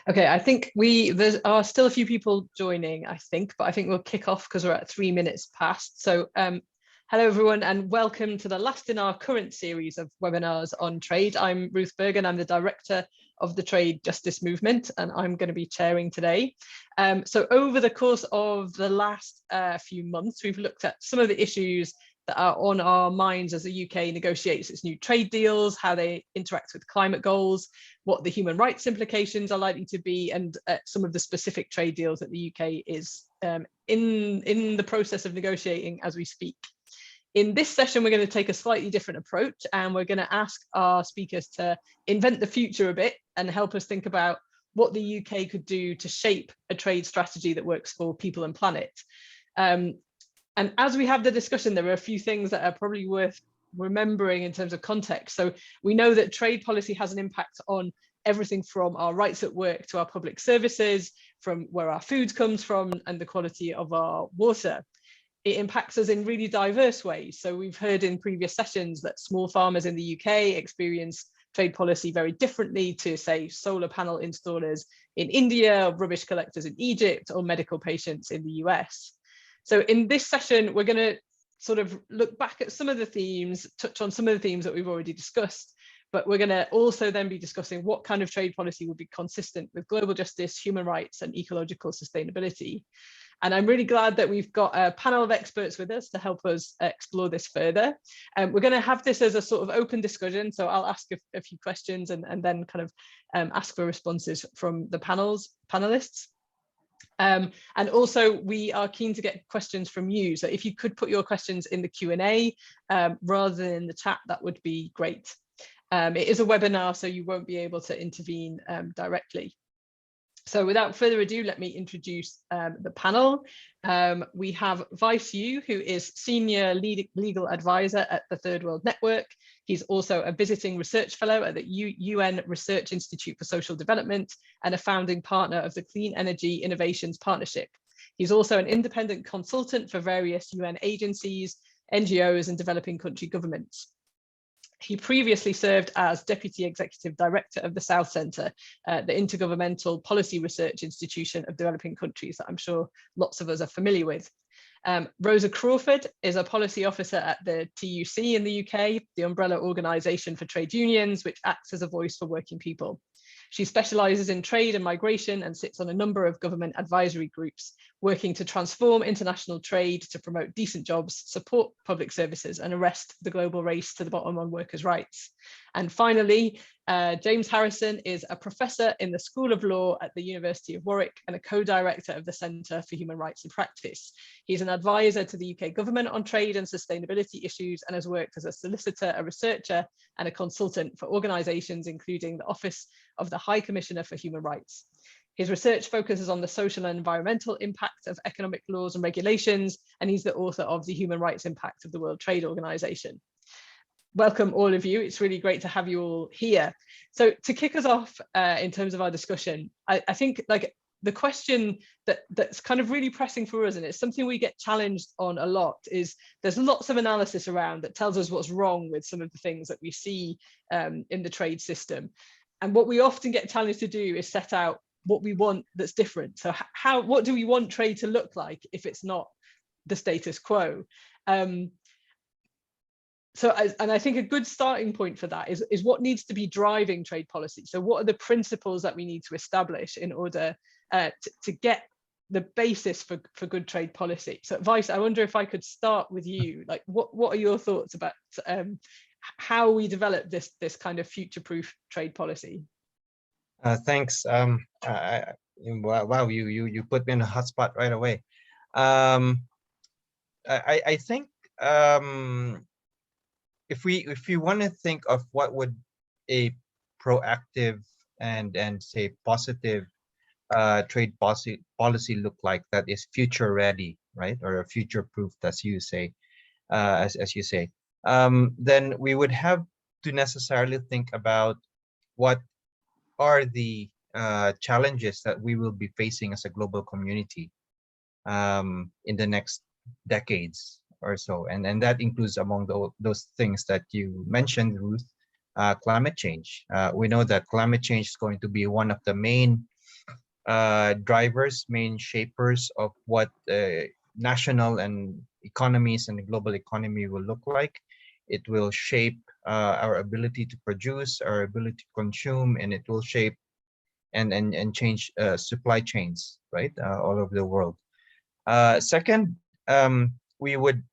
Okay, I think there are still a few people joining, but I think we'll kick off because we're at 3 minutes past. So hello everyone and welcome to the last in our current series of webinars on trade. I'm Ruth Bergan, I'm the director of the Trade Justice Movement and I'm going to be chairing today. So over the course of the last few months, we've looked at some of the issues that are on our minds as the UK negotiates its new trade deals, how they interact with climate goals, what the human rights implications are likely to be, and some of the specific trade deals that the UK is in the process of negotiating as we speak. In this session, we're going to take a slightly different approach and we're going to ask our speakers to invent the future a bit and help us think about what the UK could do to shape a trade strategy that works for people and planet. And as we have the discussion, there are a few things that are probably worth remembering in terms of context. So we know that trade policy has an impact on everything from our rights at work to our public services, from where our food comes from and the quality of our water. It impacts us in really diverse ways. So we've heard in previous sessions that small farmers in the UK experience trade policy very differently to, say, solar panel installers in India, rubbish collectors in Egypt, or medical patients in the US. So in this session, we're going to sort of look back at some of the themes, touch on some of the themes that we've already discussed, but we're going to also then be discussing what kind of trade policy would be consistent with global justice, human rights, and ecological sustainability. And I'm really glad that we've got a panel of experts with us to help us explore this further. We're going to have this as a sort of open discussion, so I'll ask a few questions and then kind of ask for responses from the panelists. And also we are keen to get questions from you. So if you could put your questions in the Q&A rather than in the chat, that would be great. It is a webinar, so you won't be able to intervene directly. So without further ado, let me introduce the panel. We have Vice Yu, who is Senior Legal Advisor at the Third World Network. He's also a visiting research fellow at the UN Research Institute for Social Development and a founding partner of the Clean Energy Innovations Partnership. He's also an independent consultant for various UN agencies, NGOs, and developing country governments. He previously served as Deputy Executive Director of the South Centre, the Intergovernmental Policy Research Institution of Developing Countries that I'm sure lots of us are familiar with. Rosa Crawford is a policy officer at the TUC in the UK, the umbrella organisation for trade unions, which acts as a voice for working people. She specialises in trade and migration and sits on a number of government advisory groups, working to transform international trade to promote decent jobs, support public services, and arrest the global race to the bottom on workers' rights. And finally, James Harrison is a professor in the School of Law at the University of Warwick and a co-director of the Centre for Human Rights in Practice. He's an advisor to the UK government on trade and sustainability issues and has worked as a solicitor, a researcher, and a consultant for organisations including the Office of the High Commissioner for Human Rights. His research focuses on the social and environmental impact of economic laws and regulations, and he's the author of The Human Rights Impact of the World Trade Organization. Welcome all of you. It's really great to have you all here. So to kick us off in terms of our discussion, I think like the question that's kind of really pressing for us, and it's something we get challenged on a lot, is there's lots of analysis around that tells us what's wrong with some of the things that we see in the trade system. And what we often get challenged to do is set out what we want that's different. So what do we want trade to look like if it's not the status quo? And I think a good starting point for that is what needs to be driving trade policy. So what are the principles that we need to establish in order to get the basis for good trade policy? So Vice, I wonder if I could start with you. Like, what are your thoughts about how we develop this kind of future-proof trade policy? Thanks. Wow, you put me in a hot spot right away. I think if we want to think of what would a proactive and say positive trade policy look like that is future ready, right, or future proof, as you say, as you say, then we would have to necessarily think about what are the challenges that we will be facing as a global community in the next decades or so, and that includes among those things that you mentioned, Ruth, climate change. We know that climate change is going to be one of the main drivers, main shapers of what national and economies and the global economy will look like. It will shape our ability to produce, our ability to consume, and it will shape and change supply chains, right, all over the world. Second, we would,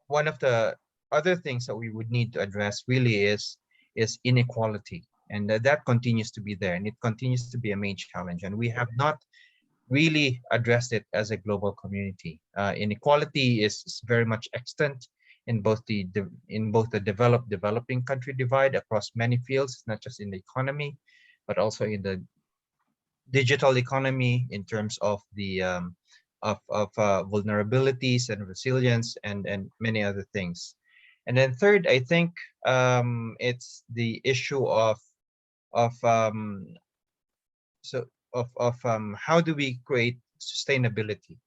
one of the other things that we would need to address really is inequality, and that continues to be there, and it continues to be a main challenge, and we have not really addressed it as a global community. Inequality is very much extant in both the developed developing country divide across many fields, not just in the economy, but also in the digital economy, in terms of the vulnerabilities and resilience and many other things. And then third, I think it's the issue of so how do we create sustainability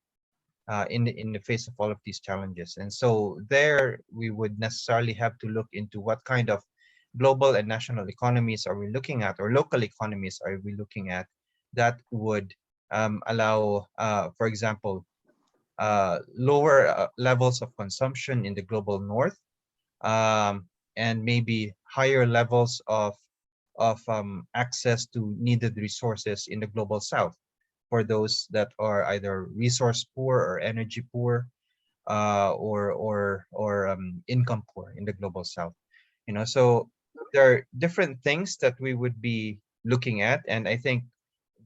in the face of all of these challenges. And so there we would necessarily have to look into what kind of global and national economies are we looking at, or local economies are we looking at, that would allow, for example, lower levels of consumption in the global north, and maybe higher levels of access to needed resources in the global south, for those that are either resource poor or energy poor, or income poor in the global south. So there are different things that we would be looking at, and I think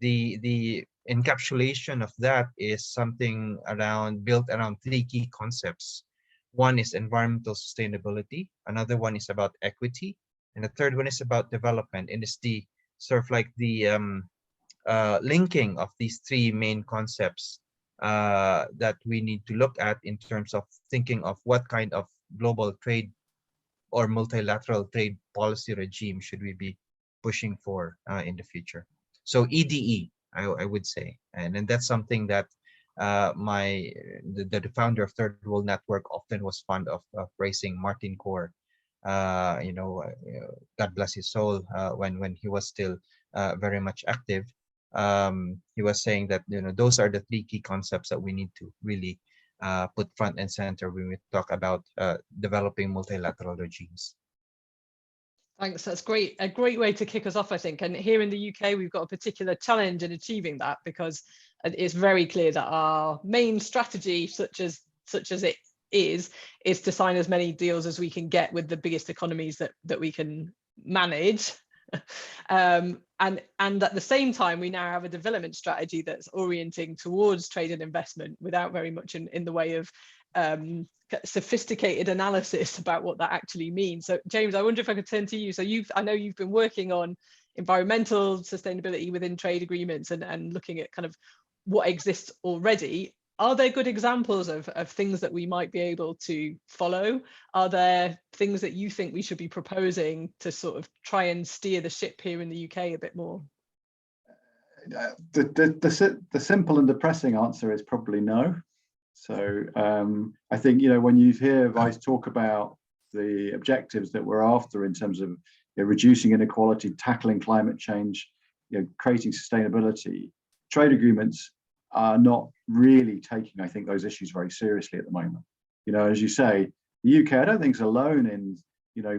the encapsulation of that is something built around three key concepts. One is environmental sustainability, another one is about equity, and the third one is about development. And it's the sort of like the linking of these three main concepts that we need to look at in terms of thinking of what kind of global trade or multilateral trade policy regime should we be pushing for in the future. So EDE, I would say, and that's something that the founder of Third World Network often was fond of praising. Martin Core, God bless his soul, when he was still very much active, he was saying that those are the three key concepts that we need to really put front and center when we talk about developing multilateral regimes. Thanks. That's great. A great way to kick us off, I think. And here in the UK, we've got a particular challenge in achieving that, because it's very clear that our main strategy, such as it is to sign as many deals as we can get with the biggest economies that we can manage. And at the same time, we now have a development strategy that's orienting towards trade and investment without very much in the way of sophisticated analysis about what that actually means. So James, I wonder if I could turn to you. So I know you've been working on environmental sustainability within trade agreements and looking at kind of what exists already. Are there good examples of things that we might be able to follow? Are there things that you think we should be proposing to sort of try and steer the ship here in the UK a bit more? The simple and depressing answer is probably no. So I think, when you hear Vice talk about the objectives that we're after in terms of reducing inequality, tackling climate change, creating sustainability, trade agreements are not really taking, I think, those issues very seriously at the moment. As you say, the UK, I don't think is alone in,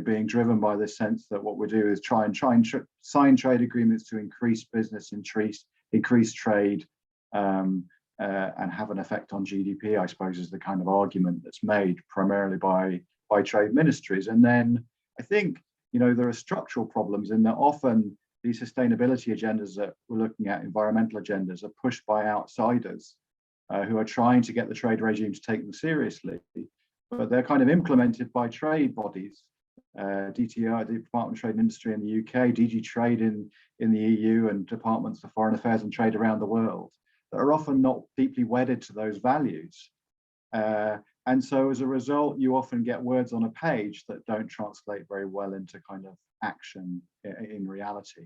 being driven by this sense that what we do is try and sign trade agreements to increase business, increase trade, and have an effect on GDP, I suppose, is the kind of argument that's made primarily by trade ministries. And then I think, there are structural problems in that often these sustainability agendas that we're looking at, environmental agendas, are pushed by outsiders who are trying to get the trade regime to take them seriously, but they're kind of implemented by trade bodies, DTI, the Department of Trade and Industry in the UK, DG Trade in the EU, and departments for foreign affairs and trade around the world, that are often not deeply wedded to those values. And so as a result, you often get words on a page that don't translate very well into kind of action in reality.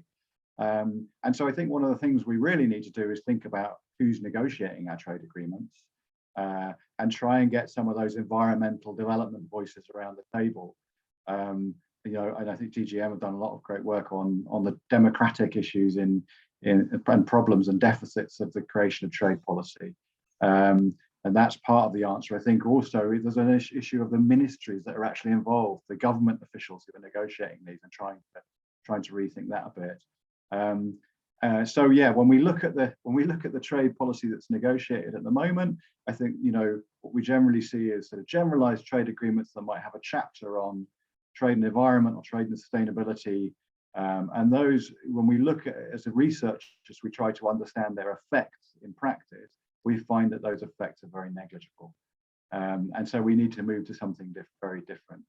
And so I think one of the things we really need to do is think about who's negotiating our trade agreements, and try and get some of those environmental development voices around the table. And I think DGM have done a lot of great work on the democratic issues in and problems and deficits of the creation of trade policy. And that's part of the answer. I think also there's an issue of the ministries that are actually involved, the government officials who are negotiating these and trying to rethink that a bit. So yeah, when we look at the trade policy that's negotiated at the moment, I think what we generally see is sort of generalized trade agreements that might have a chapter on trade and environment or trade and sustainability. And those, when we look at it as a researchers, we try to understand their effects in practice. We find that those effects are very negligible. And so we need to move to something very different.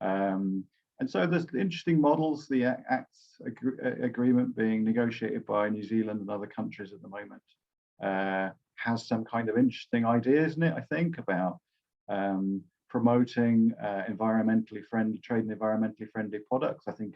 And so there's interesting models, the ACTS agreement being negotiated by New Zealand and other countries at the moment, has some kind of interesting ideas in it, I think, about promoting environmentally friendly trade and environmentally friendly products. I think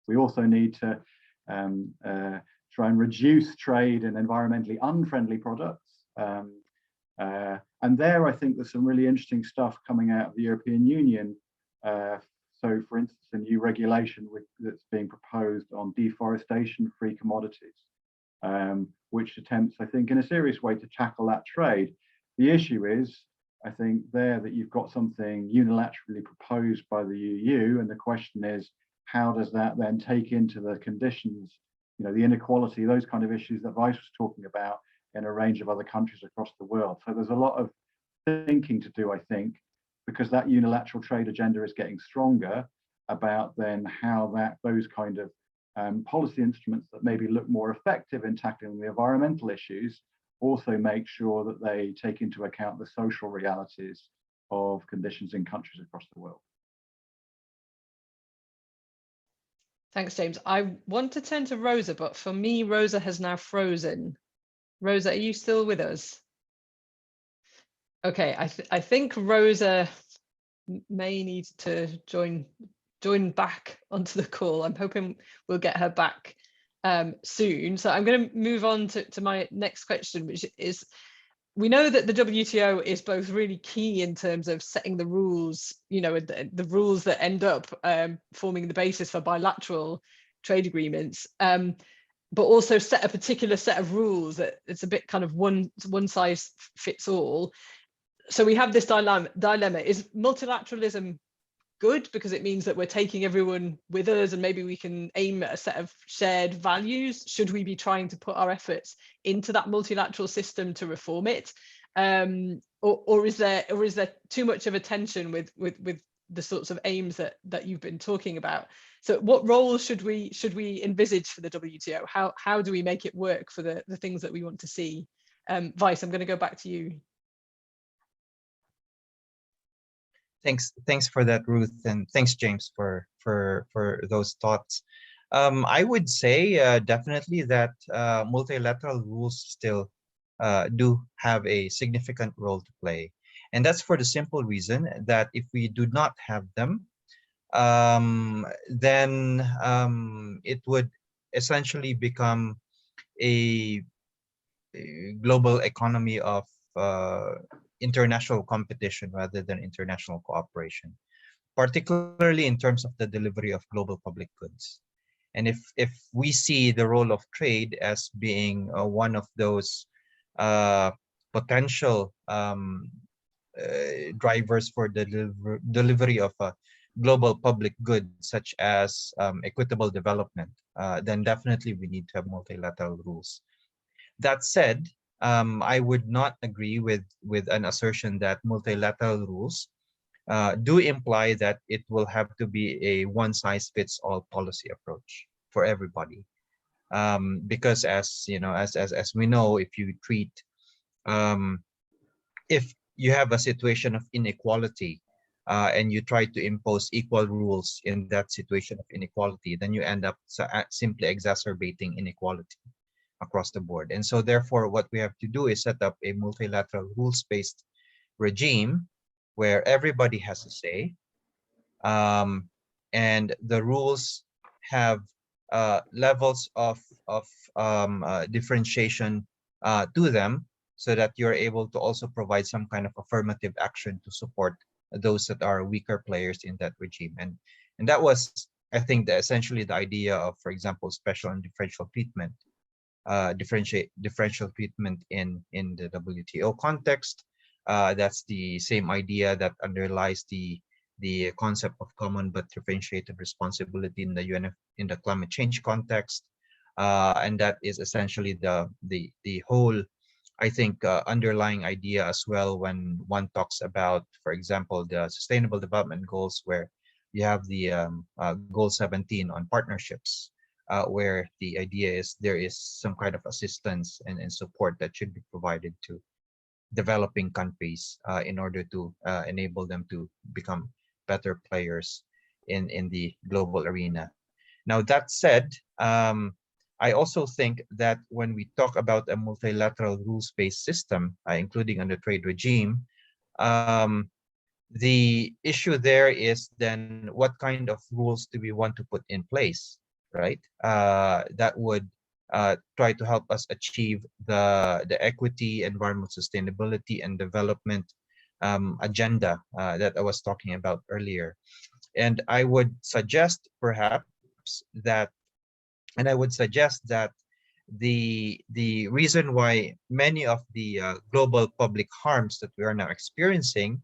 we also need to try and reduce trade in environmentally unfriendly products. And there, I think there's some really interesting stuff coming out of the European Union. So, for instance, a new regulation that's being proposed on deforestation-free commodities, which attempts, I think, in a serious way to tackle that trade. The issue is, I think, there that you've got something unilaterally proposed by the EU, and the question is, how does that then take into the conditions, the inequality, those kind of issues that Vice was talking about in a range of other countries across the world. So there's a lot of thinking to do, I think, because that unilateral trade agenda is getting stronger about then how those kind of policy instruments that maybe look more effective in tackling the environmental issues also make sure that they take into account the social realities of conditions in countries across the world. Thanks, James. I want to turn to Rosa, but for me, Rosa has now frozen. Rosa, are you still with us? Okay, I think Rosa may need to join back onto the call. I'm hoping we'll get her back soon. So I'm going to move on to my next question, which is, we know that the WTO is both really key in terms of setting the rules, the rules that end up forming the basis for bilateral trade agreements, but also set a particular set of rules that it's a bit kind of one size fits all. So we have this dilemma. Is multilateralism good because it means that we're taking everyone with us and maybe we can aim at a set of shared values? Should we be trying to put our efforts into that multilateral system to reform it? Or is there too much of a tension with the sorts of aims that you've been talking about? So what roles should we envisage for the WTO? How do we make it work for the things that we want to see? Vice, I'm going to go back to you. Thanks for that, Ruth, and thanks, James, for those thoughts. I would say definitely that multilateral rules still do have a significant role to play, and that's for the simple reason that if we do not have them, then it would essentially become a global economy of international competition rather than international cooperation, particularly in terms of the delivery of global public goods. And if we see the role of trade as being one of those potential drivers for the delivery of a global public good, such as equitable development, then definitely we need to have multilateral rules. That said, I would not agree with an assertion that multilateral rules do imply that it will have to be a one-size-fits-all policy approach for everybody, because as we know, if you treat if you have a situation of inequality and you try to impose equal rules in that situation of inequality, then you end up simply exacerbating inequality across the board. And so therefore what we have to do is set up a multilateral rules-based regime where everybody has a say, and the rules have levels of differentiation to them, so that you're able to also provide some kind of affirmative action to support those that are weaker players in that regime. And that was, I think, essentially the idea of, for example, special and differential treatment differential treatment in the WTO context. That's the same idea that underlies the concept of common but differentiated responsibility in the in the climate change context, and that is essentially the whole, I think, underlying idea as well when one talks about, for example, the Sustainable Development Goals, where you have the Goal 17 on partnerships, where the idea is there is some kind of assistance and support that should be provided to developing countries in order to enable them to become better players in the global arena. Now, that said, I also think that when we talk about a multilateral rules-based system, including under trade regime, the issue there is then what kind of rules do we want to put in place, right? That would try to help us achieve the equity, environmental sustainability, and development agenda that I was talking about earlier. And I would suggest perhaps that, the reason why many of the global public harms that we are now experiencing,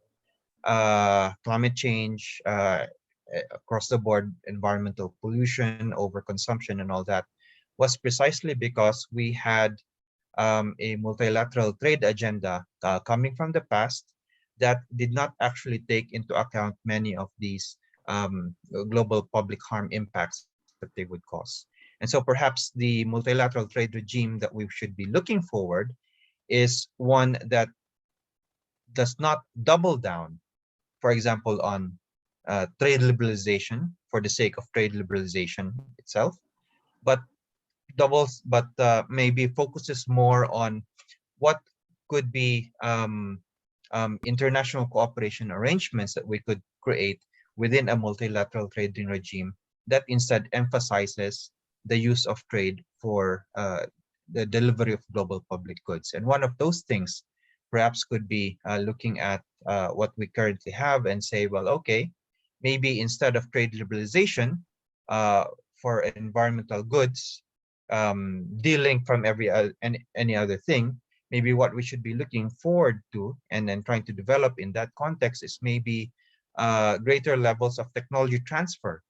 climate change, across the board, environmental pollution, overconsumption, and all that, was precisely because we had a multilateral trade agenda coming from the past that did not actually take into account many of these global public harm impacts that they would cause. And so perhaps the multilateral trade regime that we should be looking forward is one that does not double down, for example, on trade liberalization for the sake of trade liberalization itself, but maybe focuses more on what could be international cooperation arrangements that we could create within a multilateral trading regime that instead emphasizes the use of trade for the delivery of global public goods. And one of those things perhaps could be looking at what we currently have and say, well, okay, maybe instead of trade liberalization for environmental goods, dealing from any other thing, maybe what we should be looking forward to and then trying to develop in that context is maybe greater levels of technology transfer,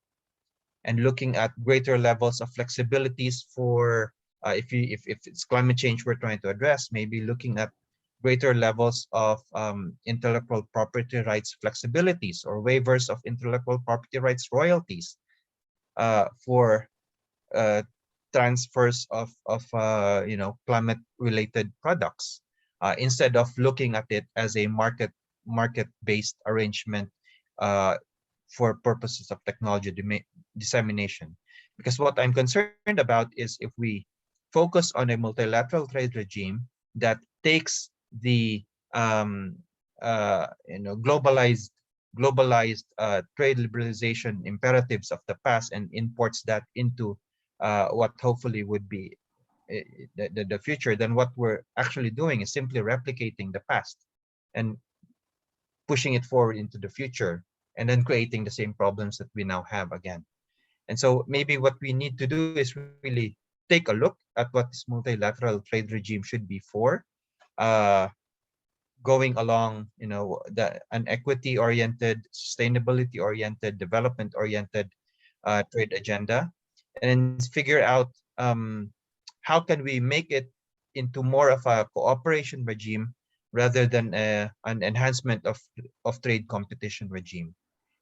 and looking at greater levels of flexibilities for if it's climate change we're trying to address, maybe looking at greater levels of intellectual property rights flexibilities or waivers of intellectual property rights royalties for transfers of climate related products, instead of looking at it as a market-based arrangement for purposes of technology dissemination. Because what I'm concerned about is if we focus on a multilateral trade regime that takes the globalized trade liberalization imperatives of the past and imports that into what hopefully would be the future, then what we're actually doing is simply replicating the past and pushing it forward into the future, and then creating the same problems that we now have again. And so maybe what we need to do is really take a look at what this multilateral trade regime should be for, going along, an equity-oriented, sustainability-oriented, development-oriented trade agenda, and figure out how can we make it into more of a cooperation regime rather than an enhancement of trade competition regime.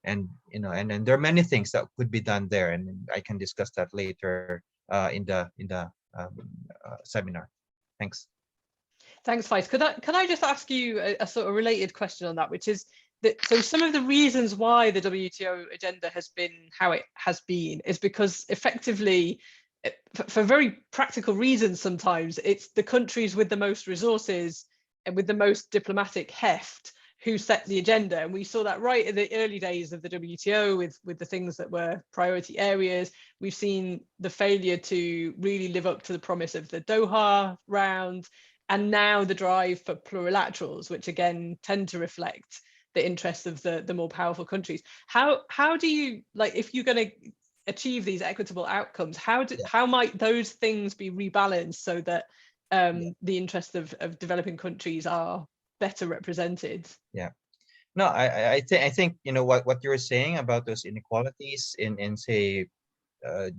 And and there are many things that could be done there, and I can discuss that later in the seminar. Thanks. Thanks, Vice. Could I just ask you a sort of related question on that, which is that so some of the reasons why the WTO agenda has been how it has been is because effectively, for very practical reasons, sometimes it's the countries with the most resources and with the most diplomatic heft who set the agenda. And we saw that right in the early days of the WTO with the things that were priority areas. We've seen the failure to really live up to the promise of the Doha round, and now the drive for plurilaterals, which again tend to reflect the interests of the more powerful countries. How do you, like, if you're going to achieve these equitable outcomes, how might those things be rebalanced so that the interests of developing countries are better represented? Yeah. No, I think you know what you're saying about those inequalities in say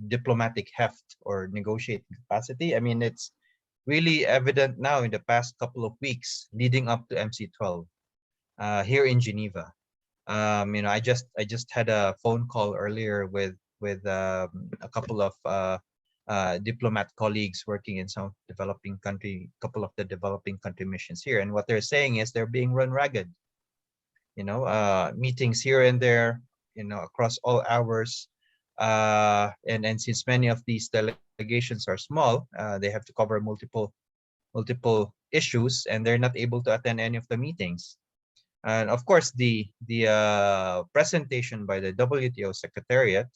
diplomatic heft or negotiating capacity. I mean, it's really evident now in the past couple of weeks leading up to MC12 here in Geneva. You know, I just had a phone call earlier with a couple of diplomat colleagues working in some couple of the developing country missions here, and what they're saying is they're being run ragged. You know, meetings here and there, you know, across all hours, and since many of these delegations are small, they have to cover multiple issues, and they're not able to attend any of the meetings. And of course, the presentation by the WTO Secretariat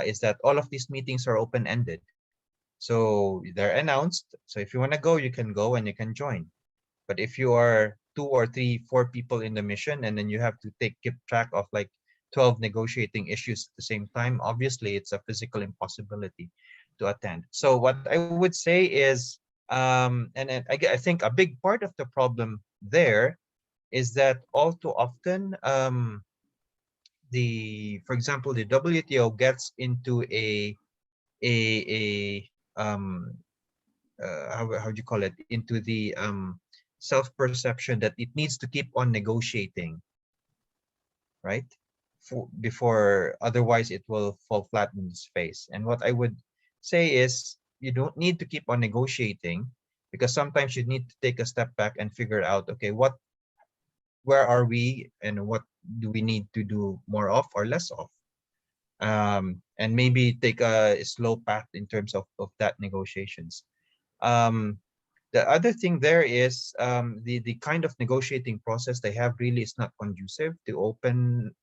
is that all of these meetings are open-ended. So they're announced. So if you want to go, you can go and you can join. But if you are 2 or 3, 4 people in the mission, and then you have to keep track of like 12 negotiating issues at the same time, obviously it's a physical impossibility to attend. So what I would say is, and I think a big part of the problem there is that all too often, for example, the WTO gets into how do you call it, into the self-perception that it needs to keep on negotiating, right? Before otherwise it will fall flat in its face. And what I would say is you don't need to keep on negotiating, because sometimes you need to take a step back and figure out, okay, where are we and what do we need to do more of or less of, and maybe take a slow path in terms of that negotiations. The other thing there is the kind of negotiating process they have really is not conducive to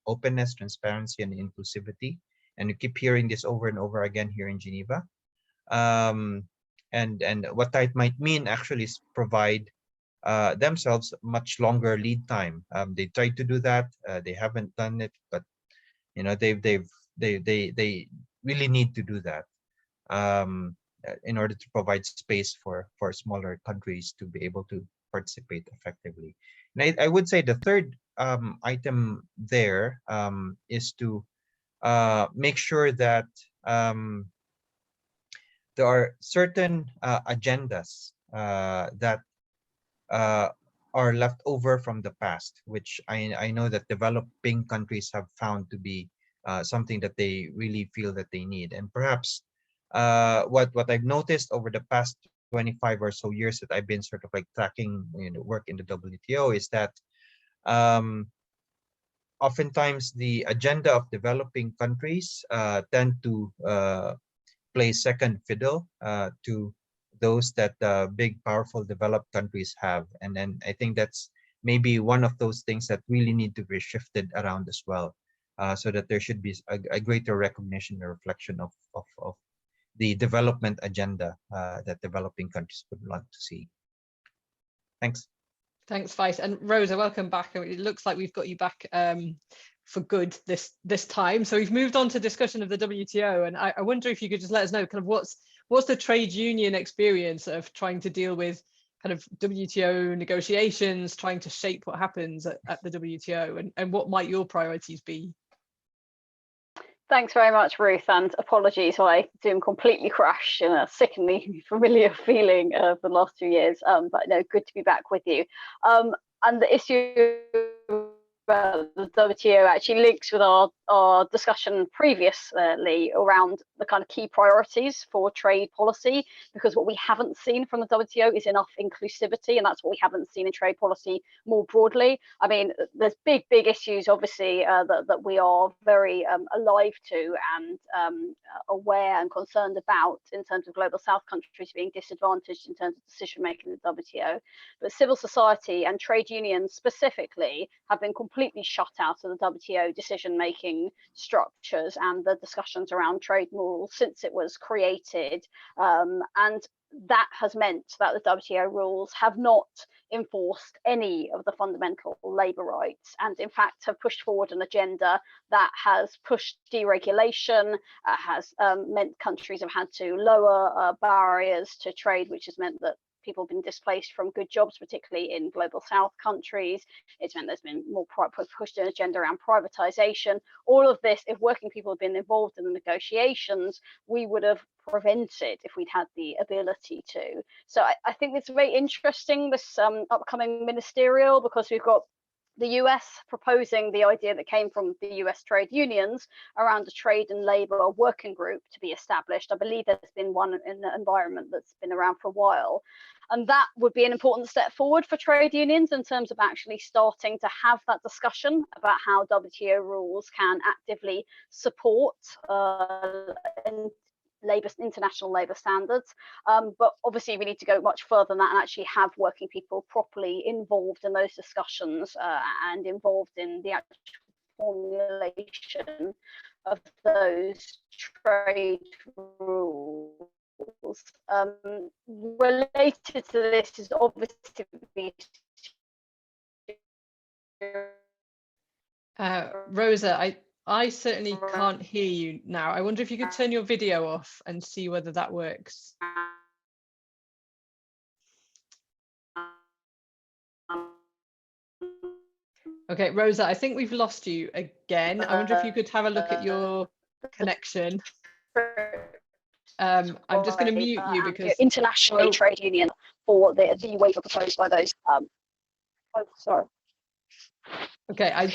openness, transparency, and inclusivity. And you keep hearing this over and over again here in Geneva. And what that might mean actually is provide themselves much longer lead time. They tried to do that. They haven't done it, but you know they really need to do that. In order to provide space for smaller countries to be able to participate effectively. And I would say the third item there is to make sure that there are certain agendas that are left over from the past, which I know that developing countries have found to be something that they really feel that they need. And perhaps what I've noticed over the past 25 or so years that I've been sort of like tracking, you know, work in the WTO is that oftentimes the agenda of developing countries tend to play second fiddle to those that big, powerful, developed countries have. And then I think that's maybe one of those things that really need to be shifted around as well, so that there should be a greater recognition and reflection of the development agenda that developing countries would like to see. Thanks. Thanks, Vice. And Rosa, welcome back. It looks like we've got you back for good this time. So we've moved on to discussion of the WTO, and I wonder if you could just let us know kind of what's the trade union experience of trying to deal with kind of WTO negotiations, trying to shape what happens at the WTO, and what might your priorities be? Thanks very much, Ruth, and apologies, I Zoom completely crashed in a sickeningly familiar feeling of the last 2 years, but no, good to be back with you. And the issue about the WTO actually links with our discussion previously around the kind of key priorities for trade policy, because what we haven't seen from the WTO is enough inclusivity, and that's what we haven't seen in trade policy more broadly. I mean, there's big issues, obviously, that we are very alive to and aware and concerned about in terms of global South countries being disadvantaged in terms of decision making in the WTO. But civil society and trade unions specifically have been completely completely shut out of the WTO decision-making structures and the discussions around trade rules since it was created. And that has meant that the WTO rules have not enforced any of the fundamental labour rights, and in fact have pushed forward an agenda that has pushed deregulation, has meant countries have had to lower barriers to trade, which has meant that people have been displaced from good jobs, particularly in global south countries. It's meant there's been more pushed an agenda around privatization. All of this, if working people had been involved in the negotiations, we would have prevented if we'd had the ability to. So I think it's very interesting, this upcoming ministerial, because we've got the US proposing the idea that came from the US trade unions around a trade and labour working group to be established. I believe there's been one in the environment that's been around for a while. And that would be an important step forward for trade unions in terms of actually starting to have that discussion about how WTO rules can actively support international labour standards, but obviously we need to go much further than that and actually have working people properly involved in those discussions and involved in the actual formulation of those trade rules. Related to this is obviously Rosa, I certainly can't hear you now. I wonder if you could turn your video off and see whether that works. Okay, Rosa, I think we've lost you again. I wonder if you could have a look at your connection. I'm just going to mute you because internationally trade union for the waiver proposed by those. Oh, sorry. Okay, I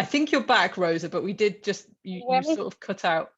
think you're back, Rosa, but we did just you sort of cut out.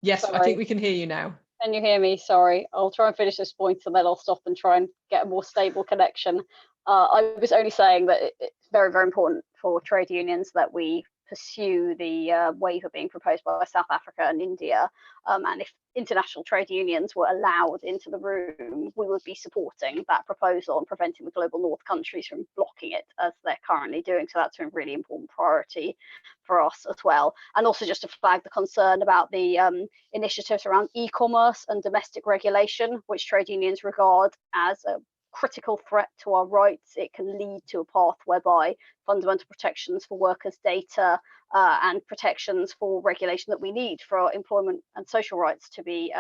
Yes, sorry. I think we can hear you now. Can you hear me? Sorry, I'll try and finish this point and then I'll stop and try and get a more stable connection. I was only saying that it's very, very important for trade unions that we pursue the waiver being proposed by South Africa and India. And if international trade unions were allowed into the room, we would be supporting that proposal and preventing the global north countries from blocking it as they're currently doing. So that's a really important priority for us as well. And also just to flag the concern about the initiatives around e-commerce and domestic regulation, which trade unions regard as a critical threat to our rights. It can lead to a path whereby fundamental protections for workers' data and protections for regulation that we need for our employment and social rights to be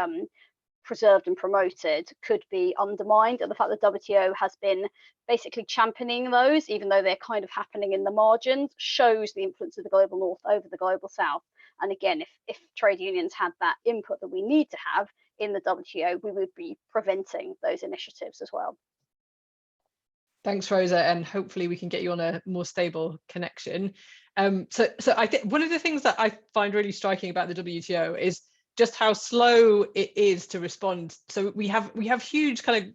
preserved and promoted could be undermined. And the fact that WTO has been basically championing those, even though they're kind of happening in the margins, shows the influence of the global north over the global south. And again, if trade unions had that input that we need to have in the WTO, we would be preventing those initiatives as well. Thanks, Rosa, and hopefully we can get you on a more stable connection. So I think one of the things that I find really striking about the WTO is just how slow it is to respond. So we have huge kind of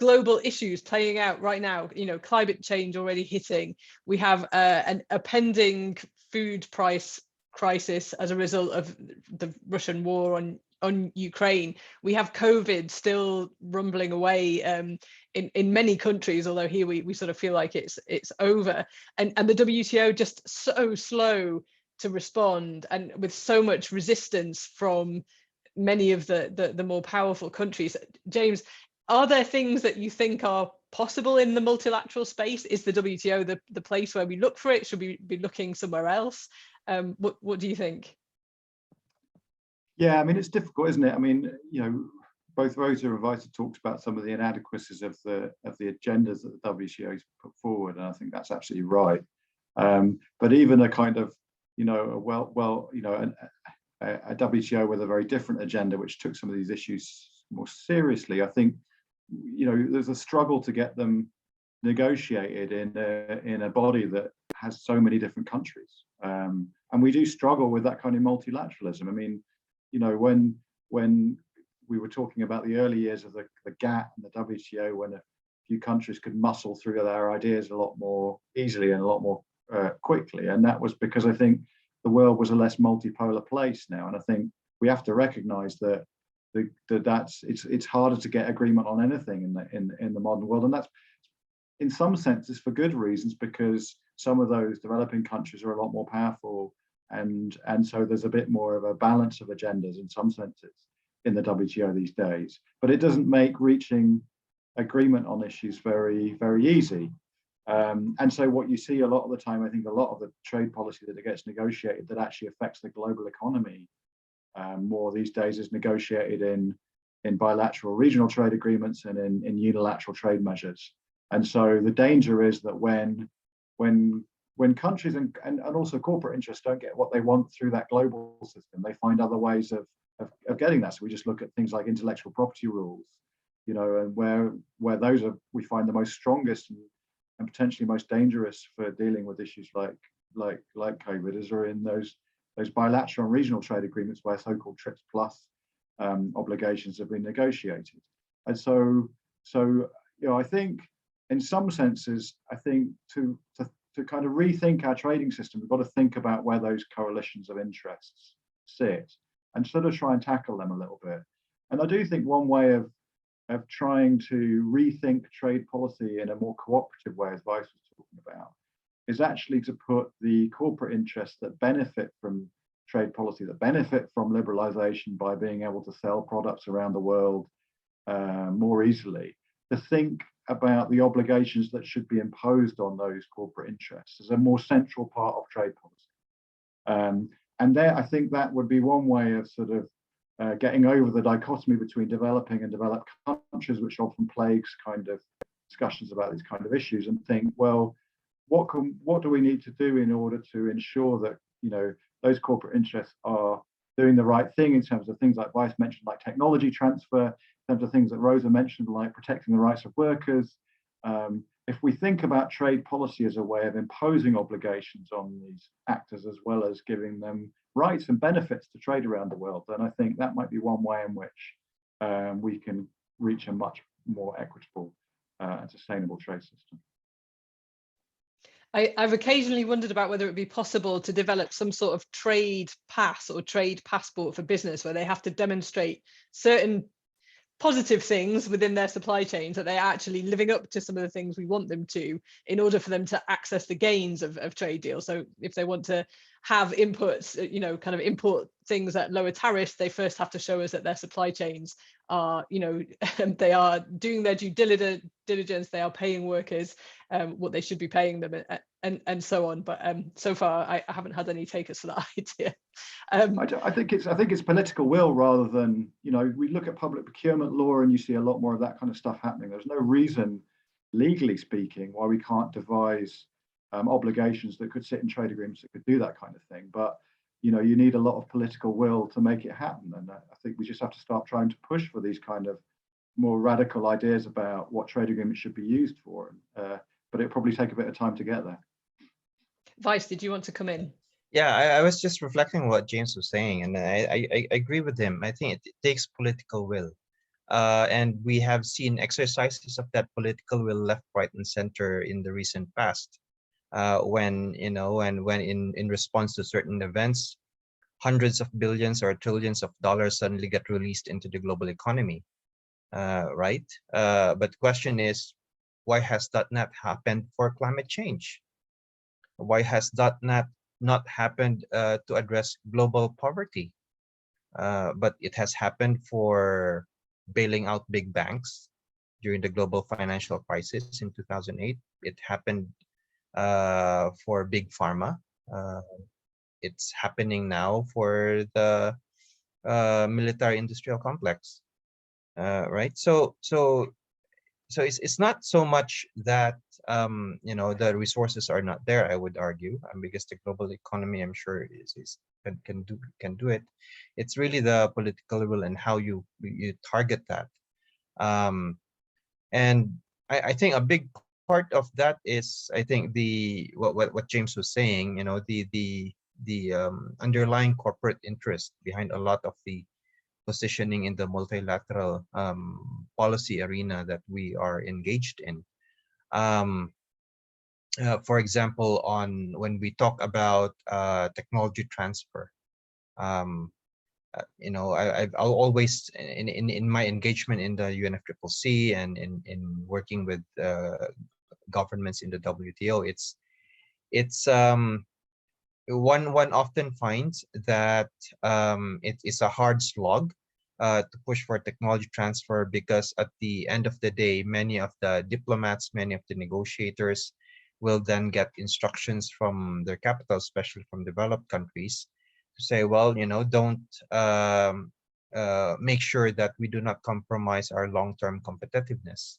global issues playing out right now. You know, climate change already hitting. We have a pending food price crisis as a result of the Russian war on Ukraine. We have COVID still rumbling away in many countries, although here we sort of feel like it's over. And the WTO just so slow to respond, and with so much resistance from many of the more powerful countries. James, are there things that you think are possible in the multilateral space? Is the WTO the place where we look for it? Should we be looking somewhere else? What do you think? Yeah, I mean, it's difficult, isn't it? I mean, you know, both Rosa and Vicente talked about some of the inadequacies of the agendas that the WTO has put forward, and I think that's absolutely right. But even a kind of, you know, a WTO with a very different agenda, which took some of these issues more seriously, I think, you know, there's a struggle to get them negotiated in a body that has so many different countries, and we do struggle with that kind of multilateralism. I mean, you know, when we were talking about the early years of the GATT and the WTO, when a few countries could muscle through their ideas a lot more easily and a lot more quickly, and that was because I think the world was a less multipolar place now, and I think we have to recognise that it's harder to get agreement on anything in the modern world, and that's in some senses for good reasons, because some of those developing countries are a lot more powerful, and so there's a bit more of a balance of agendas in some senses in the WTO these days. But it doesn't make reaching agreement on issues very, very easy. And so what you see a lot of the time, I think a lot of the trade policy that gets negotiated that actually affects the global economy more these days is negotiated in bilateral regional trade agreements and in unilateral trade measures. And so the danger is that when countries and also corporate interests don't get what they want through that global system, they find other ways of getting that. So we just look at things like intellectual property rules, you know, and where those are, we find the most strongest and potentially most dangerous for dealing with issues like COVID is are in those bilateral and regional trade agreements where so-called TRIPS plus obligations have been negotiated. And so you know, I think in some senses, I think to kind of rethink our trading system, we've got to think about where those coalitions of interests sit and sort of try and tackle them a little bit. And I do think one way of trying to rethink trade policy in a more cooperative way, as Vice was talking about, is actually to put the corporate interests that benefit from trade policy, that benefit from liberalization by being able to sell products around the world more easily, to think about the obligations that should be imposed on those corporate interests as a more central part of trade policy. And there, I think that would be one way of sort of getting over the dichotomy between developing and developed countries, which often plagues kind of discussions about these kind of issues, and think, well, what do we need to do in order to ensure that, you know, those corporate interests are doing the right thing in terms of things like Vice mentioned, like technology transfer, in terms of things that Rosa mentioned, like protecting the rights of workers. If we think about trade policy as a way of imposing obligations on these actors as well as giving them rights and benefits to trade around the world, then I think that might be one way in which we can reach a much more equitable and sustainable trade system. I've occasionally wondered about whether it would be possible to develop some sort of trade pass or trade passport for business, where they have to demonstrate certain positive things within their supply chains, that they're actually living up to some of the things we want them to, in order for them to access the gains of trade deals. So if they want to have inputs, you know, kind of import things at lower tariffs, they first have to show us that their supply chains are, you know, they are doing their due diligence, they are paying workers what they should be paying them, and so on. But so far I haven't had any takers for that idea. I think it's political will rather than, you know, we look at public procurement law and you see a lot more of that kind of stuff happening. There's no reason, legally speaking, why we can't devise obligations that could sit in trade agreements that could do that kind of thing. But, you know, you need a lot of political will to make it happen. And I think we just have to start trying to push for these kind of more radical ideas about what trade agreements should be used for. But it'll probably take a bit of time to get there. Vice, did you want to come in? Yeah, I was just reflecting on what James was saying, and I agree with him. I think it takes political will. And we have seen exercises of that political will left, right, and center in the recent past. When, you know, and when in response to certain events, hundreds of billions or trillions of dollars suddenly get released into the global economy, right? But the question is, why has that not happened for climate change? Why has that not happened to address global poverty? But it has happened for bailing out big banks during the global financial crisis in 2008. It happened for big pharma. It's happening now for the military industrial complex, right? So it's not so much that you know, the resources are not there, I would argue, because the global economy, I'm sure, can do it. It's really the political will and how you target that. And I think a big part of that is, I think, what James was saying, you know, the underlying corporate interest behind a lot of the positioning in the multilateral policy arena that we are engaged in. For example, when we talk about technology transfer, you know, I'll always, in my engagement in the UNFCCC and in working with governments in the WTO. It's one often finds that it is a hard slog to push for technology transfer, because at the end of the day, many of the diplomats, many of the negotiators will then get instructions from their capital, especially from developed countries, to say, well, don't make sure that we do not compromise our long-term competitiveness.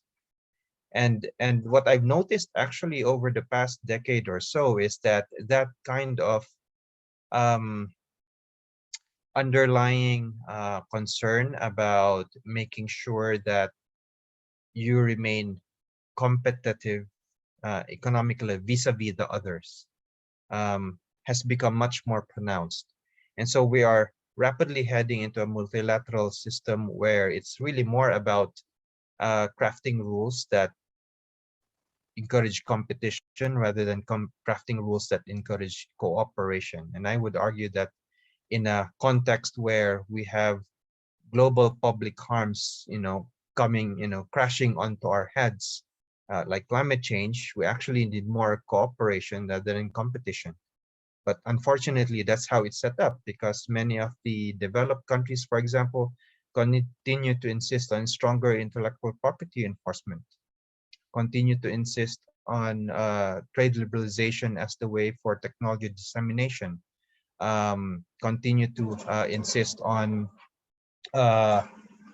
And what I've noticed actually over the past decade or so is that kind of underlying concern about making sure that you remain competitive economically vis-a-vis the others has become much more pronounced. And so we are rapidly heading into a multilateral system where it's really more about crafting rules that encourage competition rather than crafting rules that encourage cooperation. And I would argue that in a context where we have global public harms, coming, crashing onto our heads, like climate change, we actually need more cooperation rather than competition. But unfortunately, that's how it's set up, because many of the developed countries, for example, continue to insist on stronger intellectual property enforcement, continue to insist on trade liberalization as the way for technology dissemination, continue to insist on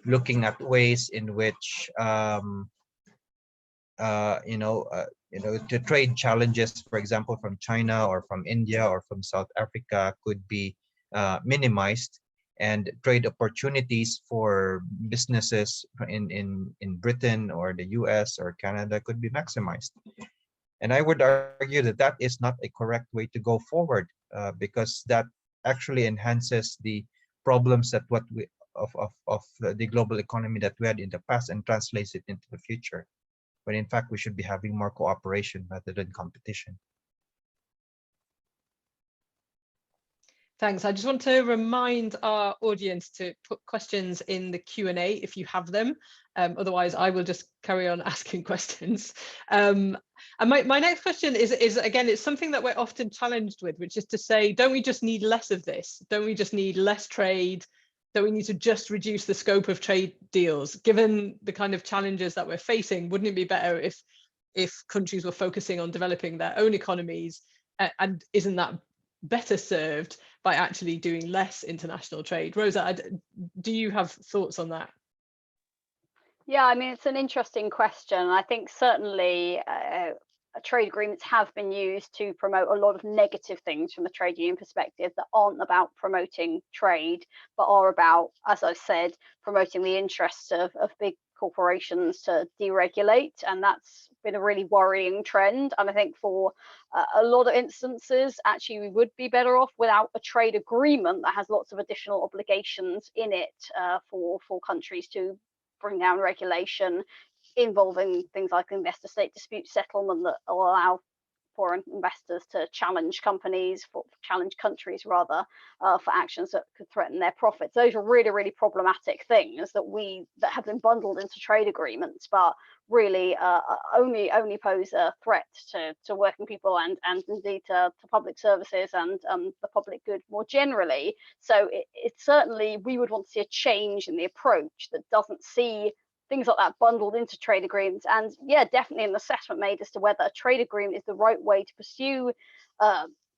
looking at ways in which the trade challenges, for example, from China or from India or from South Africa could be minimized, and trade opportunities for businesses in Britain or the US or Canada could be maximized. And I would argue that that is not a correct way to go forward, because that actually enhances the problems that of the global economy that we had in the past and translates it into the future, when in fact we should be having more cooperation rather than competition. Thanks. I just want to remind our audience to put questions in the Q&A if you have them. Otherwise, I will just carry on asking questions. And my next question is, again, it's something that we're often challenged with, which is to say, don't we just need less of this? Don't we just need less trade? Don't we need to just reduce the scope of trade deals? Given the kind of challenges that we're facing, wouldn't it be better if countries were focusing on developing their own economies? And isn't that better served by actually doing less international trade? Rosa, do you have thoughts on that? Yeah, I mean, it's an interesting question. I think certainly trade agreements have been used to promote a lot of negative things from the trade union perspective that aren't about promoting trade, but are about, as I've said, promoting the interests of big corporations to deregulate. And that's been a really worrying trend. And I think for a lot of instances, actually, we would be better off without a trade agreement that has lots of additional obligations in it for countries to bring down regulation involving things like investor state dispute settlement that will allow foreign investors to challenge countries rather, for actions that could threaten their profits. Those are really, really problematic things that have been bundled into trade agreements, but really only pose a threat to working people and indeed to public services and the public good more generally. So it certainly, we would want to see a change in the approach that doesn't see things like that bundled into trade agreements. And yeah, definitely an assessment made as to whether a trade agreement is the right way to pursue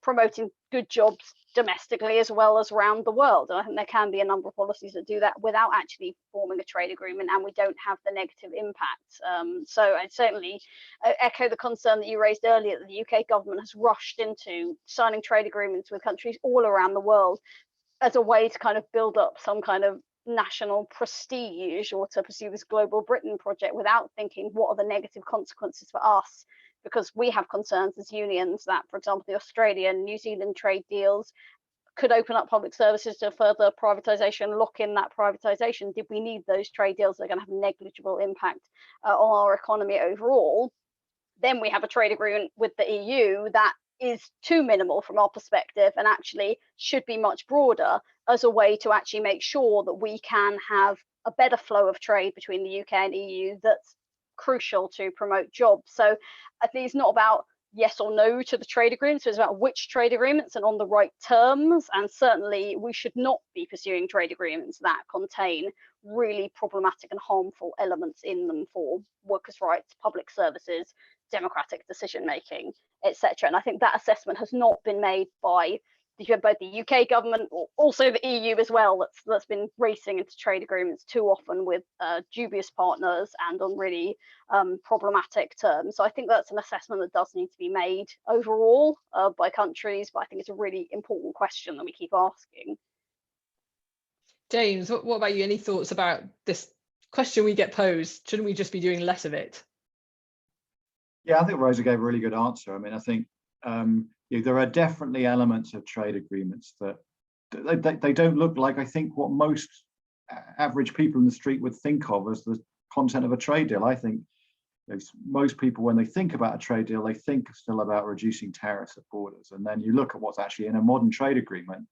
promoting good jobs domestically as well as around the world. And I think there can be a number of policies that do that without actually forming a trade agreement, and we don't have the negative impacts. So I'd certainly echo the concern that you raised earlier, that the UK government has rushed into signing trade agreements with countries all around the world as a way to kind of build up some kind of national prestige or to pursue this global Britain project without thinking what are the negative consequences for us, because we have concerns as unions that, for example, the Australia and New Zealand trade deals could open up public services to further privatization, lock in that privatization. Did we need those trade deals that are going to have negligible impact on our economy overall? Then we have a trade agreement with the EU that is too minimal from our perspective and actually should be much broader as a way to actually make sure that we can have a better flow of trade between the UK and EU that's crucial to promote jobs. So I think it's not about yes or no to the trade agreements, it's about which trade agreements and on the right terms. And certainly we should not be pursuing trade agreements that contain really problematic and harmful elements in them for workers' rights, public services, democratic decision making, etc. And I think that assessment has not been made by both the UK government or also the EU as well, that's been racing into trade agreements too often with dubious partners and on really problematic terms. So I think that's an assessment that does need to be made overall by countries, but I think it's a really important question that we keep asking. James, what about you? Any thoughts about this question we get posed? Shouldn't we just be doing less of it? Yeah, I think Rosa gave a really good answer. I mean, I think there are definitely elements of trade agreements that they don't look like, I think, what most average people in the street would think of as the content of a trade deal. I think most people, when they think about a trade deal, they think still about reducing tariffs at borders. And then you look at what's actually in a modern trade agreement,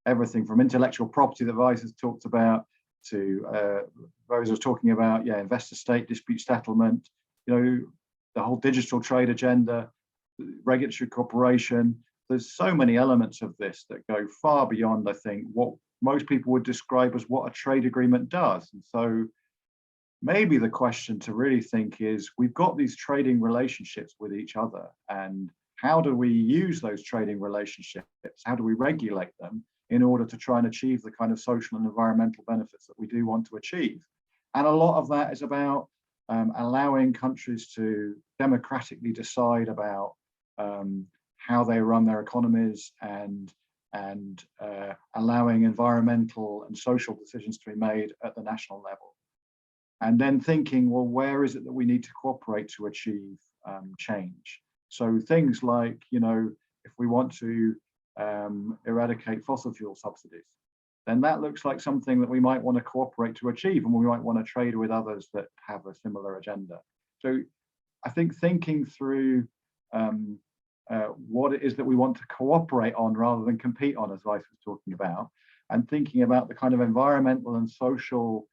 everything from intellectual property that Vice has talked about to Rosa was talking about, investor-state dispute settlement, the whole digital trade agenda, regulatory cooperation. There's so many elements of this that go far beyond, I think, what most people would describe as what a trade agreement does. And so maybe the question to really think is, we've got these trading relationships with each other, and how do we use those trading relationships? How do we regulate them in order to try and achieve the kind of social and environmental benefits that we do want to achieve? And a lot of that is about allowing countries to democratically decide about how they run their economies and allowing environmental and social decisions to be made at the national level. And then thinking, well, where is it that we need to cooperate to achieve change? So things like, if we want to eradicate fossil fuel subsidies, then that looks like something that we might want to cooperate to achieve, and we might want to trade with others that have a similar agenda. So I think thinking through what it is that we want to cooperate on rather than compete on, as Vice was talking about, and thinking about the kind of environmental and social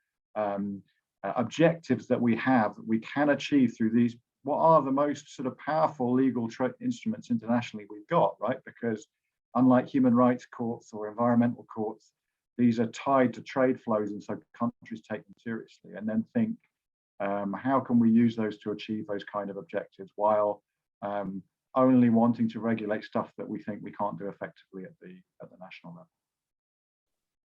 objectives that we have, that we can achieve through these, what are the most sort of powerful legal instruments internationally we've got, right? Because unlike human rights courts or environmental courts, these are tied to trade flows, and so countries take them seriously, and then think, how can we use those to achieve those kind of objectives while only wanting to regulate stuff that we think we can't do effectively at the national level.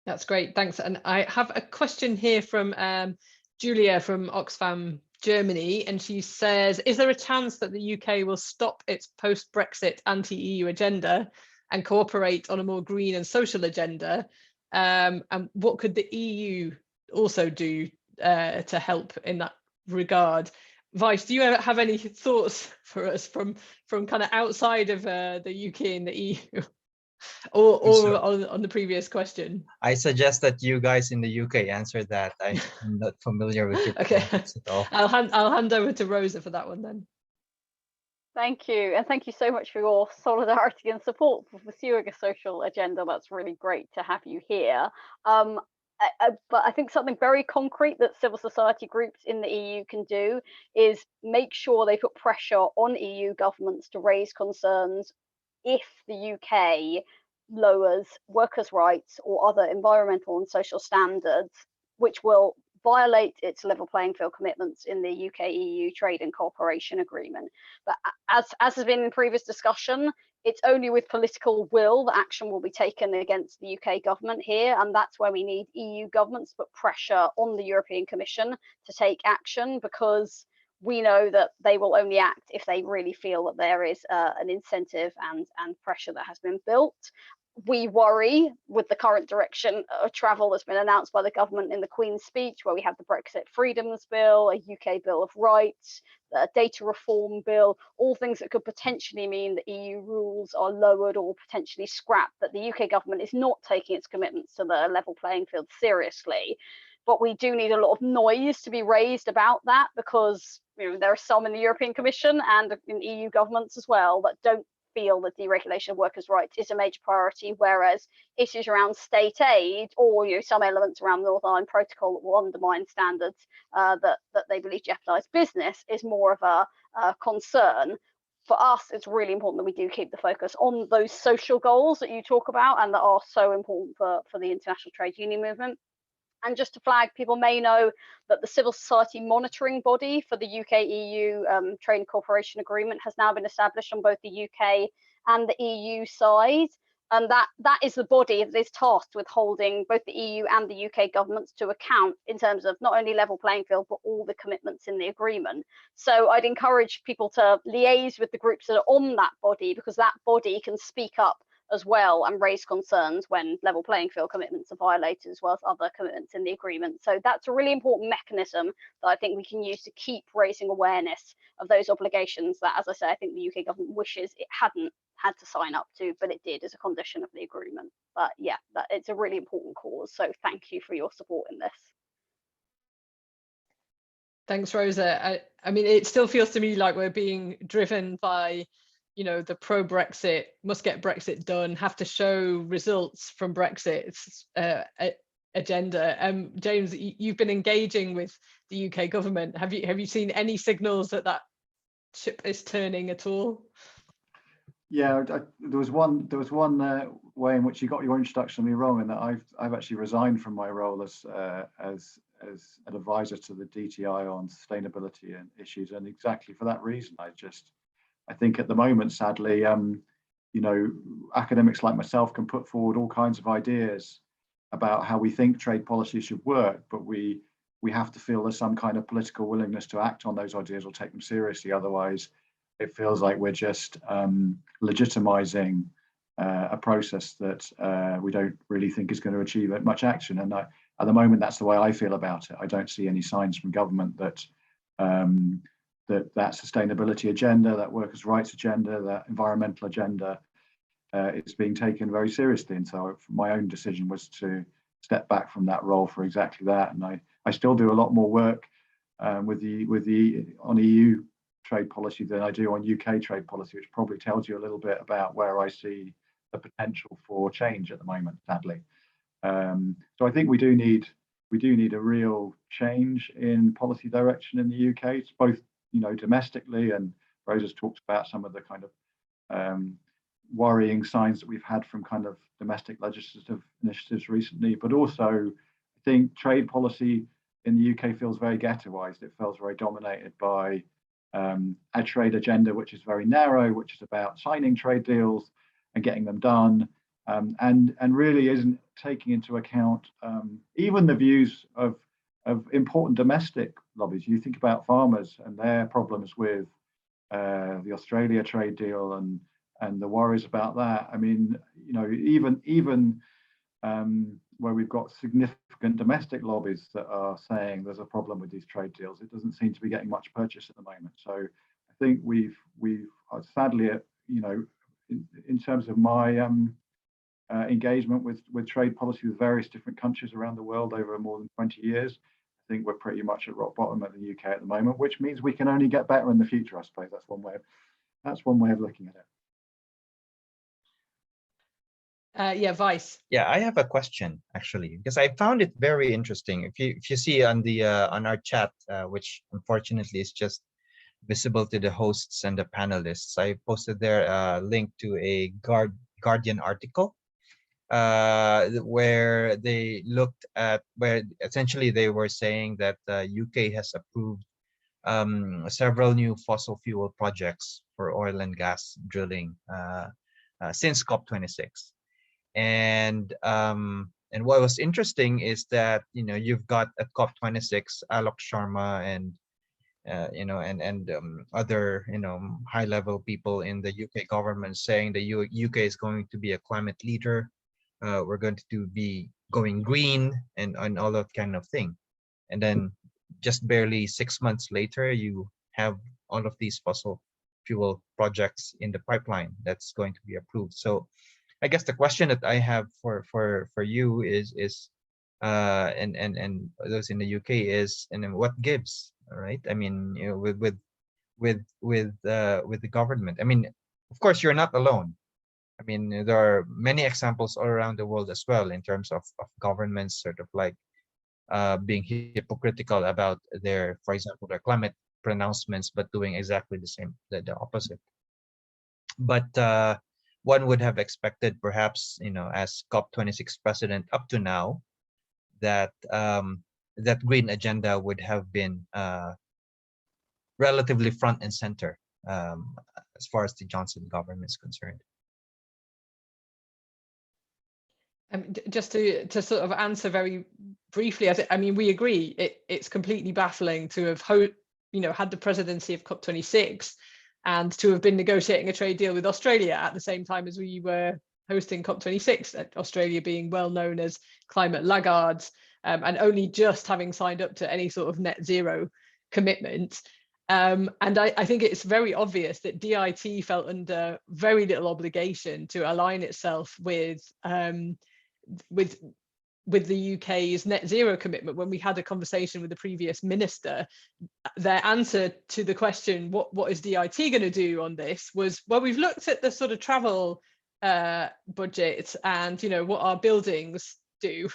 That's great, thanks. And I have a question here from Julia from Oxfam, Germany, and she says, is there a chance that the UK will stop its post-Brexit anti-EU agenda and cooperate on a more green and social agenda? And what could the EU also do to help in that regard? Vice, do you have any thoughts for us from kind of outside of the UK and the EU, or on the previous question? I suggest that you guys in the UK answer that. I'm not familiar with your Okay, at all. I'll hand over to Rosa for that one then. Thank you, and thank you so much for your solidarity and support for pursuing a social agenda. That's really great to have you here. But I think something very concrete that civil society groups in the EU can do is make sure they put pressure on EU governments to raise concerns if the UK lowers workers' rights or other environmental and social standards, which will violate its level playing field commitments in the UK-EU Trade and Cooperation Agreement. But as has been in previous discussion, it's only with political will that action will be taken against the UK government here, and that's where we need EU governments to put pressure on the European Commission to take action, because we know that they will only act if they really feel that there is an incentive and pressure that has been built. We worry with the current direction of travel that's been announced by the government in the Queen's speech, where we have the Brexit Freedoms Bill, a UK Bill of Rights, a data reform bill, all things that could potentially mean that EU rules are lowered or potentially scrapped, that the UK government is not taking its commitments to the level playing field seriously. But we do need a lot of noise to be raised about that, because there are some in the European Commission and in EU governments as well that don't feel that deregulation of workers' rights is a major priority, whereas issues around state aid or some elements around the Northern Ireland Protocol that will undermine standards that they believe jeopardise business is more of a concern. For us, it's really important that we do keep the focus on those social goals that you talk about and that are so important for the international trade union movement. And just to flag, people may know that the civil society monitoring body for the UK-EU Trade and Cooperation Agreement has now been established on both the UK and the EU side. And that is the body that is tasked with holding both the EU and the UK governments to account in terms of not only level playing field, but all the commitments in the agreement. So I'd encourage people to liaise with the groups that are on that body, because that body can speak up as well and raise concerns when level playing field commitments are violated, as well as other commitments in the agreement. So that's a really important mechanism that I think we can use to keep raising awareness of those obligations that, as I say, I think the UK government wishes it hadn't had to sign up to, but it did as a condition of the agreement. But yeah, it's a really important cause. So thank you for your support in this. Thanks, Rosa. I mean, it still feels to me like we're being driven by, the pro-Brexit, must get Brexit done, have to show results from Brexit's agenda. James, you've been engaging with the UK government. Have you seen any signals that ship is turning at all? Yeah, there was one way in which you got your introduction me wrong, in that I've actually resigned from my role as an advisor to the DTI on sustainability and issues, and exactly for that reason. I think at the moment, sadly, academics like myself can put forward all kinds of ideas about how we think trade policy should work, but we have to feel there's some kind of political willingness to act on those ideas or take them seriously. Otherwise, it feels like we're just legitimizing a process that we don't really think is going to achieve much action. And at the moment, that's the way I feel about it. I don't see any signs from government that that sustainability agenda, that workers' rights agenda, that environmental agenda is being taken very seriously. And so my own decision was to step back from that role for exactly that. And I still do a lot more work on EU trade policy than I do on UK trade policy, which probably tells you a little bit about where I see the potential for change at the moment, sadly. So I think we do need a real change in policy direction in the UK. It's both, domestically, and Rosa's talked about some of the kind of worrying signs that we've had from kind of domestic legislative initiatives recently, but also I think trade policy in the UK feels very ghettoized. It feels very dominated by a trade agenda, which is very narrow, which is about signing trade deals and getting them done, and really isn't taking into account even the views of important domestic lobbies. You think about farmers and their problems with the Australia trade deal and the worries about that. I mean, even where we've got significant domestic lobbies that are saying there's a problem with these trade deals, it doesn't seem to be getting much purchase at the moment. So I think we've sadly, in terms of my engagement with trade policy with various different countries around the world over more than 20 years, I think we're pretty much at rock bottom at the UK at the moment, which means we can only get better in the future. I suppose that's one way of looking at it. Yeah, Vice. Yeah, I have a question actually, because I found it very interesting. If you see on the on our chat, which unfortunately is just visible to the hosts and the panelists, I posted there a link to a Guardian article where they looked at, where essentially they were saying that the UK has approved several new fossil fuel projects for oil and gas drilling since COP26. And what was interesting is that you've got at COP26 Alok Sharma and other high level people in the UK government saying the UK is going to be a climate leader. We're going to be going green and all that kind of thing. And then just barely 6 months later, you have all of these fossil fuel projects in the pipeline that's going to be approved. So I guess the question that I have for you is and those in the UK is, and then what gives, all right? I mean, with the government. I mean, of course, you're not alone. I mean, there are many examples all around the world as well in terms of governments sort of like being hypocritical about their, for example, their climate pronouncements, but doing exactly the same, the opposite. But one would have expected, perhaps, as COP26 president up to now, that that green agenda would have been relatively front and center as far as the Johnson government is concerned. Just to sort of answer very briefly, I mean, we agree it's completely baffling to have had the presidency of COP26 and to have been negotiating a trade deal with Australia at the same time as we were hosting COP26, Australia being well known as climate laggards, and only just having signed up to any sort of net zero commitment. And I think it's very obvious that DIT felt under very little obligation to align itself with the UK's net zero commitment. When we had a conversation with the previous minister, their answer to the question, what is DIT going to do on this, was, well, we've looked at the sort of travel budget and what our buildings do.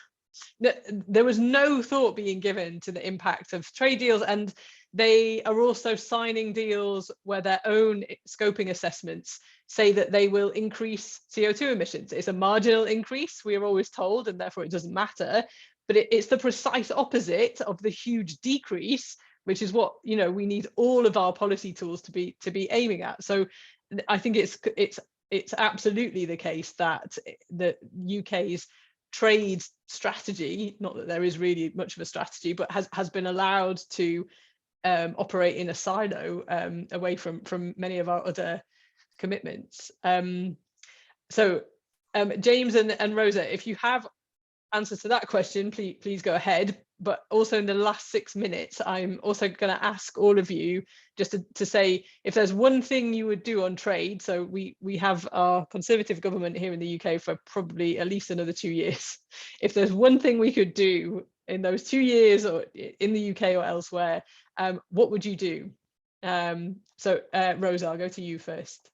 There was no thought being given to the impact of trade deals, and they are also signing deals where their own scoping assessments say that they will increase CO2 emissions. It's a marginal increase, we are always told, and therefore it doesn't matter. But it's the precise opposite of the huge decrease, which is what we need all of our policy tools to be aiming at. So I think it's absolutely the case that the UK's trade strategy, not that there is really much of a strategy, but has been allowed to operate in a silo away from many of our other commitments. So James and Rosa, if you have answers to that question, please go ahead. But also in the last 6 minutes, I'm also going to ask all of you just to say if there's one thing you would do on trade. So we have our Conservative government here in the UK for probably at least another 2 years. If there's one thing we could do in those 2 years, or in the UK or elsewhere, what would you do? So Rosa, I'll go to you first.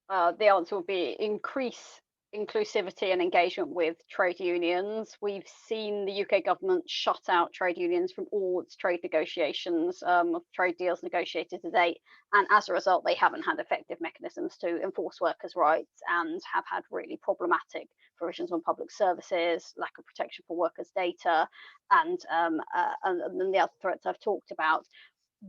The answer would be increase inclusivity and engagement with trade unions. We've seen the UK government shut out trade unions from all its trade negotiations, of trade deals negotiated to date, and as a result they haven't had effective mechanisms to enforce workers' rights and have had really problematic provisions on public services, lack of protection for workers' data, and then the other threats I've talked about.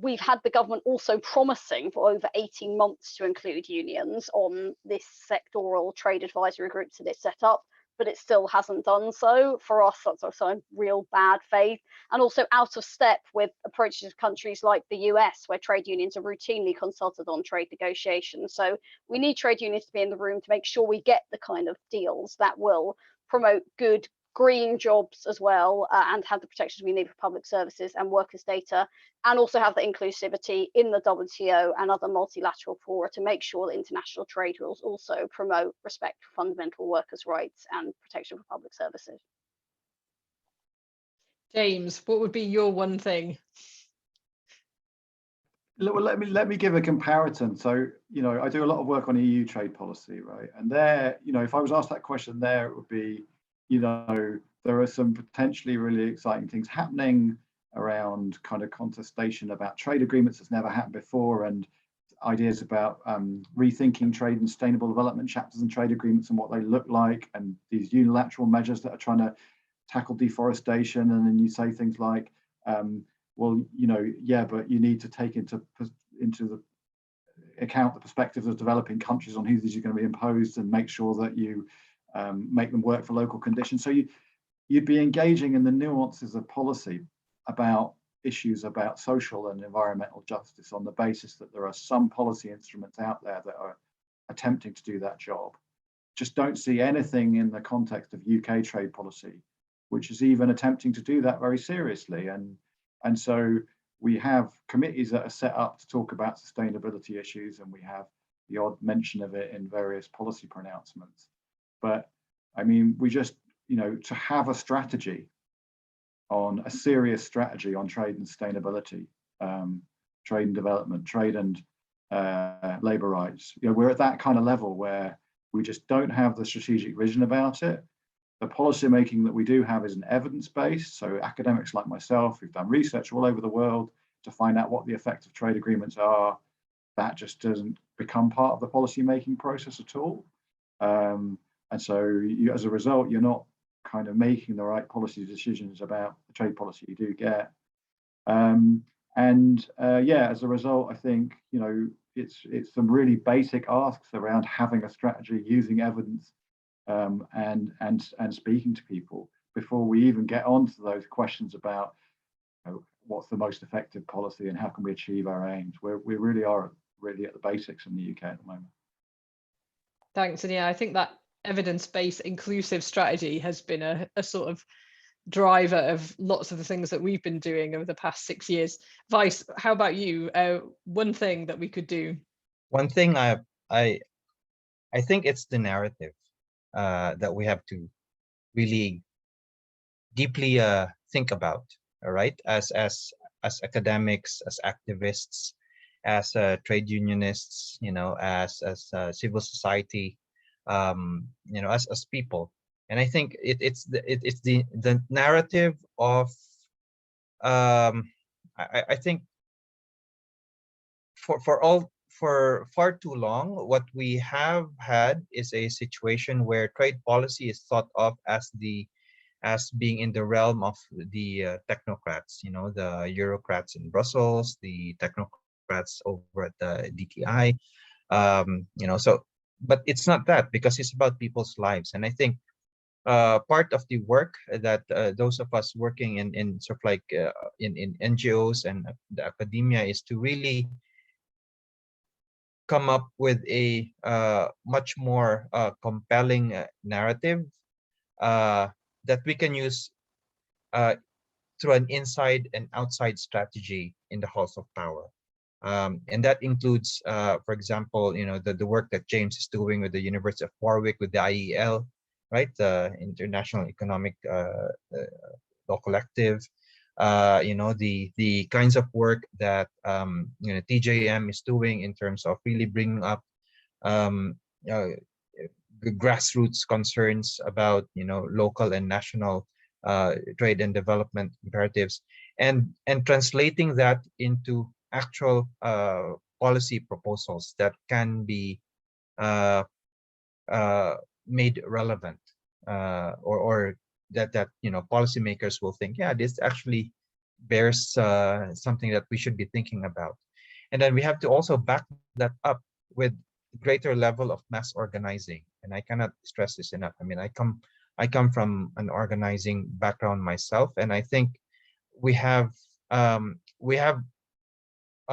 We've had the government also promising for over 18 months to include unions on this sectoral trade advisory groups that it set up, but it still hasn't done so. For us, that's also in real bad faith, and also out of step with approaches of countries like the US, where trade unions are routinely consulted on trade negotiations. So we need trade unions to be in the room to make sure we get the kind of deals that will promote good green jobs as well, and have the protections we need for public services and workers' data, and also have the inclusivity in the WTO and other multilateral fora to make sure that international trade rules also promote respect for fundamental workers' rights and protection for public services. James, what would be your one thing? Let me give a comparison. So, I do a lot of work on EU trade policy, right? And there, if I was asked that question there, it would be, there are some potentially really exciting things happening around kind of contestation about trade agreements that's never happened before, and ideas about rethinking trade and sustainable development chapters and trade agreements and what they look like, and these unilateral measures that are trying to tackle deforestation. And then you say things like, well, yeah, but you need to take into the account the perspectives of developing countries on who these are going to be imposed, and make sure that you make them work for local conditions. So you'd be engaging in the nuances of policy about issues about social and environmental justice on the basis that there are some policy instruments out there that are attempting to do that job. Just don't see anything in the context of UK trade policy which is even attempting to do that very seriously. And so we have committees that are set up to talk about sustainability issues, and we have the odd mention of it in various policy pronouncements. But I mean, we just, to have a strategy on a serious strategy on trade and sustainability, trade and development, trade and labour rights. You know, we're at that kind of level where we just don't have the strategic vision about it. The policy making that we do have is an evidence-based. So academics like myself, who've done research all over the world to find out what the effect of trade agreements are, that just doesn't become part of the policy making process at all. And so as a result, you're not kind of making the right policy decisions about the trade policy you do get. Yeah, as a result, I think, you know, it's some really basic asks around having a strategy, using evidence, and speaking to people before we even get onto those questions about, you know, what's the most effective policy and how can we achieve our aims. We really are at the basics in the UK at the moment. Thanks. And yeah, I think that evidence-based inclusive strategy has been a sort of driver of lots of the things that we've been doing over the past 6 years. Vice, how about you? One thing that we could do. One thing I think it's the narrative that we have to really deeply think about. All right, as academics, as activists, as trade unionists, you know, as civil society, you know, as people. And I think it's the narrative of I think for far too long, what we have had is a situation where trade policy is thought of as being in the realm of the technocrats, you know, the Eurocrats in Brussels, the technocrats over at the DTI, you know. So, but it's not that, because it's about people's lives. And I think part of the work that those of us working in sort of like in NGOs and the academia is to really come up with a much more compelling narrative that we can use through an inside and outside strategy in the halls of power. And that includes, for example, you know, the work that James is doing with the University of Warwick, with the IEL, right? The International Economic Law Collective. You know, the kinds of work that you know, TJM is doing in terms of really bringing up grassroots concerns about, you know, local and national trade and development imperatives, and translating that into actual policy proposals that can be made relevant, or that you know, policymakers will think, yeah, this actually bears something that we should be thinking about. And then we have to also back that up with greater level of mass organizing. And I cannot stress this enough. I mean, I come from an organizing background myself, and I think we have a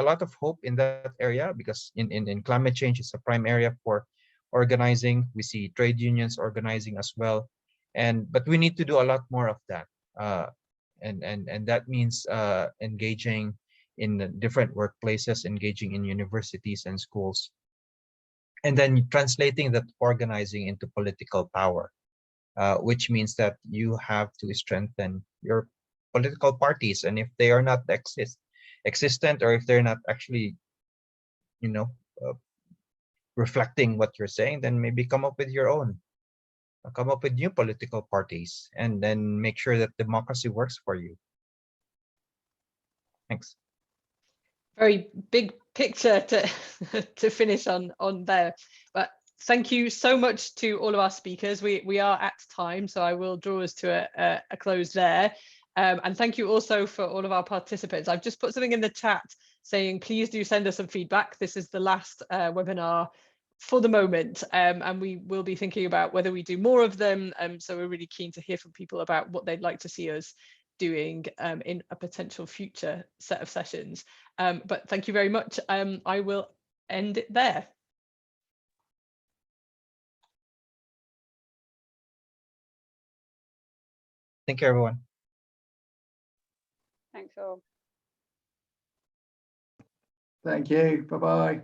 lot of hope in that area, because in climate change, it's a prime area for organizing. We see trade unions organizing as well, but we need to do a lot more of that, and that means engaging in the different workplaces, engaging in universities and schools, and then translating that organizing into political power, which means that you have to strengthen your political parties, and if they are not existent, or if they're not actually, you know, reflecting what you're saying, then maybe come up with your own, come up with new political parties, and then make sure that democracy works for you. Thanks. Very big picture to finish on there, but thank you so much to all of our speakers. We are at time, so I will draw us to a close there. And thank you also for all of our participants. I've just put something in the chat saying, please do send us some feedback. This is the last webinar for the moment, and we will be thinking about whether we do more of them. So we're really keen to hear from people about what they'd like to see us doing in a potential future set of sessions. But thank you very much. I will end it there. Thank you, everyone. Thanks all. Thank you. Bye-bye.